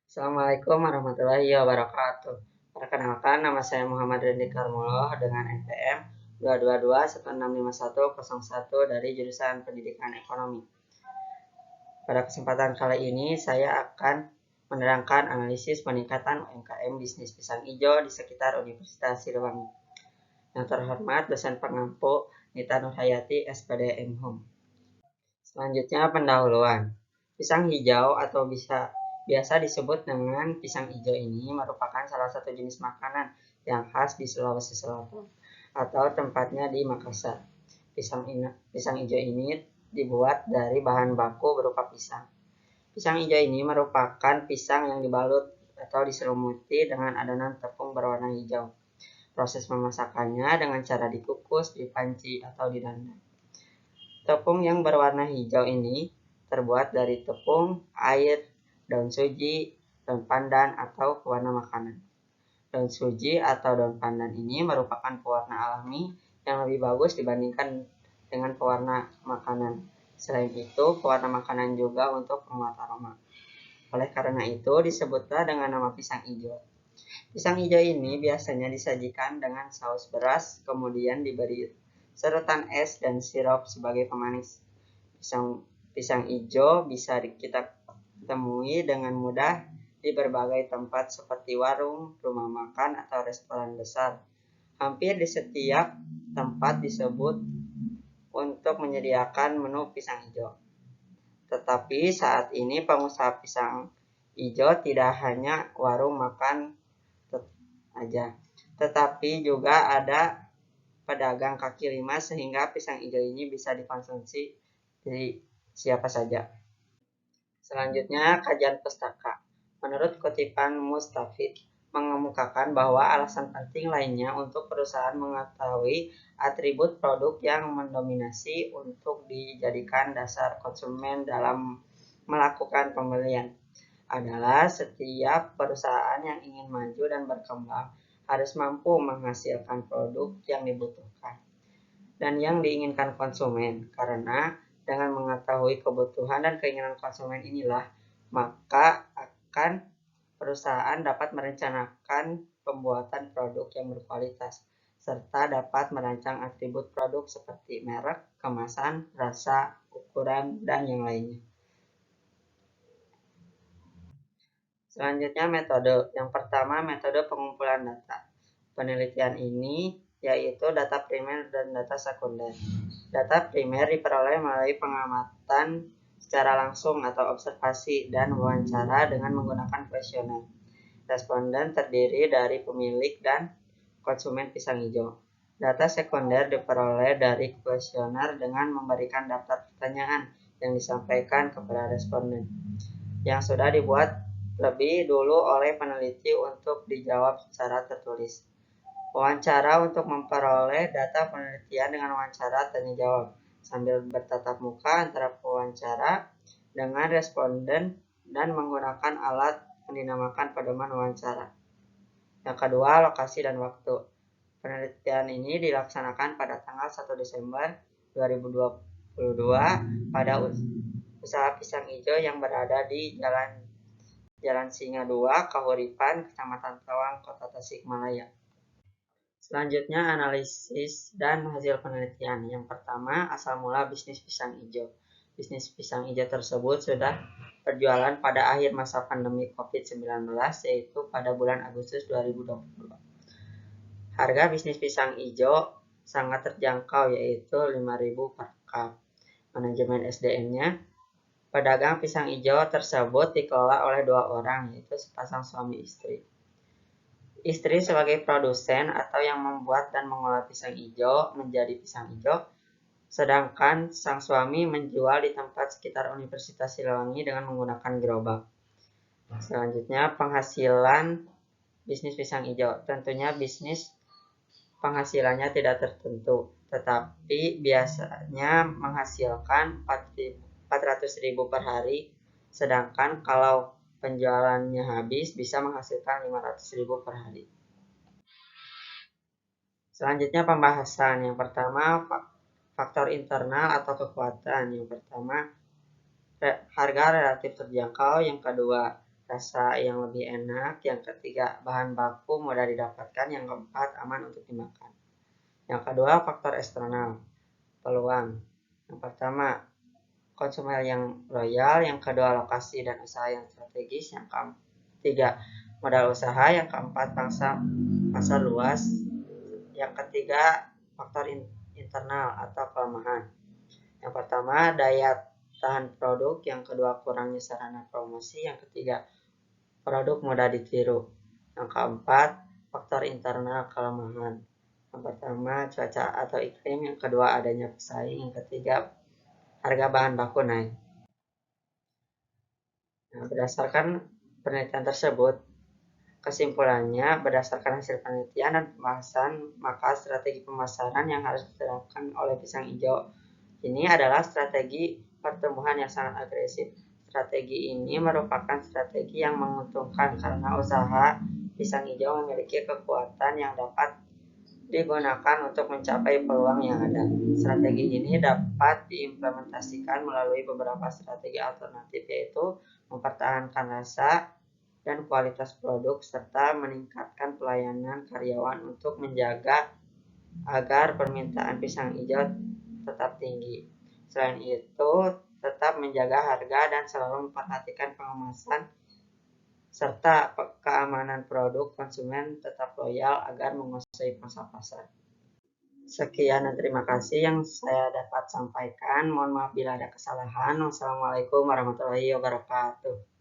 Assalamualaikum warahmatullahi wabarakatuh. Perkenalkan, nama saya Muhammad Rindi Karmolo dengan NPM 222165101 dari jurusan Pendidikan Ekonomi. Pada kesempatan kali ini, saya akan menerangkan analisis peningkatan UMKM bisnis pisang hijau di sekitar Universitas Siliwangi. Yang terhormat dosen pengampu Nita Nurhayati, SPD MHum. Selanjutnya pendahuluan. Pisang hijau atau biasa disebut dengan pisang hijau ini merupakan salah satu jenis makanan yang khas di Sulawesi Selatan atau tempatnya di Makassar. Pisang hijau ini dibuat dari bahan baku berupa pisang. Pisang hijau ini merupakan pisang yang dibalut atau diselumuti dengan adonan tepung berwarna hijau. Proses memasakannya dengan cara dikukus, dipanci, atau didandang. Tepung yang berwarna hijau ini terbuat dari tepung, air, daun suji, daun pandan, atau pewarna makanan. Daun suji atau daun pandan ini merupakan pewarna alami yang lebih bagus dibandingkan dengan pewarna makanan. Selain itu, pewarna makanan juga untuk penguat aroma. Oleh karena itu, disebutlah dengan nama pisang hijau. Pisang hijau ini biasanya disajikan dengan saus beras, kemudian diberi serutan es dan sirup sebagai pemanis. Pisang hijau bisa kita temui dengan mudah di berbagai tempat seperti warung, rumah makan, atau restoran besar. Hampir di setiap tempat disebut untuk menyediakan menu pisang hijau. Tetapi saat ini pengusaha pisang hijau tidak hanya warung makan aja, tetapi juga ada pedagang kaki lima sehingga pisang hijau ini bisa dikonsumsi dari siapa saja. Selanjutnya, kajian pustaka. Menurut kutipan Mustafid, mengemukakan bahwa alasan penting lainnya untuk perusahaan mengetahui atribut produk yang mendominasi untuk dijadikan dasar konsumen dalam melakukan pembelian adalah setiap perusahaan yang ingin maju dan berkembang harus mampu menghasilkan produk yang dibutuhkan dan yang diinginkan konsumen, karena dengan mengetahui kebutuhan dan keinginan konsumen inilah maka akan perusahaan dapat merencanakan pembuatan produk yang berkualitas serta dapat merancang atribut produk seperti merek, kemasan, rasa, ukuran, dan yang lainnya. Selanjutnya metode. Yang pertama, metode pengumpulan data. Penelitian ini yaitu data primer dan data sekunder. Data primer diperoleh melalui pengamatan secara langsung atau observasi dan wawancara dengan menggunakan kuesioner. Responden terdiri dari pemilik dan konsumen pisang hijau. Data sekunder diperoleh dari kuesioner dengan memberikan daftar pertanyaan yang disampaikan kepada responden yang sudah dibuat lebih dulu oleh peneliti untuk dijawab secara tertulis. Wawancara untuk memperoleh data penelitian dengan wawancara tanya jawab sambil bertatap muka antara pewawancara dengan responden dan menggunakan alat yang dinamakan pedoman wawancara. Yang kedua, lokasi dan waktu. Penelitian ini dilaksanakan pada tanggal 1 Desember 2022 pada usaha pisang hijau yang berada di Jalan Singa 2, Kahuripan, Kecamatan Tawang, Kota Tasikmalaya. Selanjutnya, analisis dan hasil penelitian. Yang pertama, asal mula bisnis pisang hijau. Bisnis pisang hijau tersebut sudah berjualan pada akhir masa pandemi COVID-19, yaitu pada bulan Agustus 2020. Harga bisnis pisang hijau sangat terjangkau, yaitu 5.000 per cup. Manajemen SDM-nya, pedagang pisang hijau tersebut dikelola oleh 2 orang, yaitu sepasang suami istri. Istri sebagai produsen atau yang membuat dan mengolah pisang hijau menjadi pisang hijau, sedangkan sang suami menjual di tempat sekitar Universitas Siliwangi dengan menggunakan gerobak. Selanjutnya, penghasilan bisnis pisang hijau. Tentunya bisnis penghasilannya tidak tertentu, tetapi biasanya menghasilkan 400.000 per hari, sedangkan kalau penjualannya habis bisa menghasilkan 500.000 per hari. Selanjutnya pembahasan. Yang pertama, faktor internal atau kekuatan. Yang pertama, harga relatif terjangkau. Yang kedua, rasa yang lebih enak. Yang ketiga, bahan baku mudah didapatkan. Yang keempat, aman untuk dimakan. Yang kedua, faktor eksternal, peluang. Yang pertama, konsumen yang loyal. Yang kedua, lokasi dan usaha yang strategis. Yang ketiga, modal usaha. Yang keempat, pasar luas. Yang ketiga, faktor internal atau kelemahan. Yang pertama, daya tahan produk. Yang kedua, kurangnya sarana promosi. Yang ketiga, produk mudah ditiru. Yang keempat, faktor internal kelemahan. Yang pertama, cuaca atau iklim. Yang kedua, adanya pesaing. Yang ketiga, harga bahan baku naik. Nah, berdasarkan penelitian tersebut, kesimpulannya, berdasarkan hasil penelitian dan pembahasan, maka strategi pemasaran yang harus diterapkan oleh pisang hijau ini adalah strategi pertumbuhan yang sangat agresif. Strategi ini merupakan strategi yang menguntungkan karena usaha pisang hijau memiliki kekuatan yang dapat digunakan untuk mencapai peluang yang ada. Strategi ini dapat diimplementasikan melalui beberapa strategi alternatif, yaitu mempertahankan rasa dan kualitas produk, serta meningkatkan pelayanan karyawan untuk menjaga agar permintaan pisang hijau tetap tinggi. Selain itu, tetap menjaga harga dan selalu memperhatikan pengemasan serta keamanan produk. Konsumen tetap loyal agar menguasai pasar. Sekian dan terima kasih yang saya dapat sampaikan. Mohon maaf bila ada kesalahan. Wassalamualaikum warahmatullahi wabarakatuh.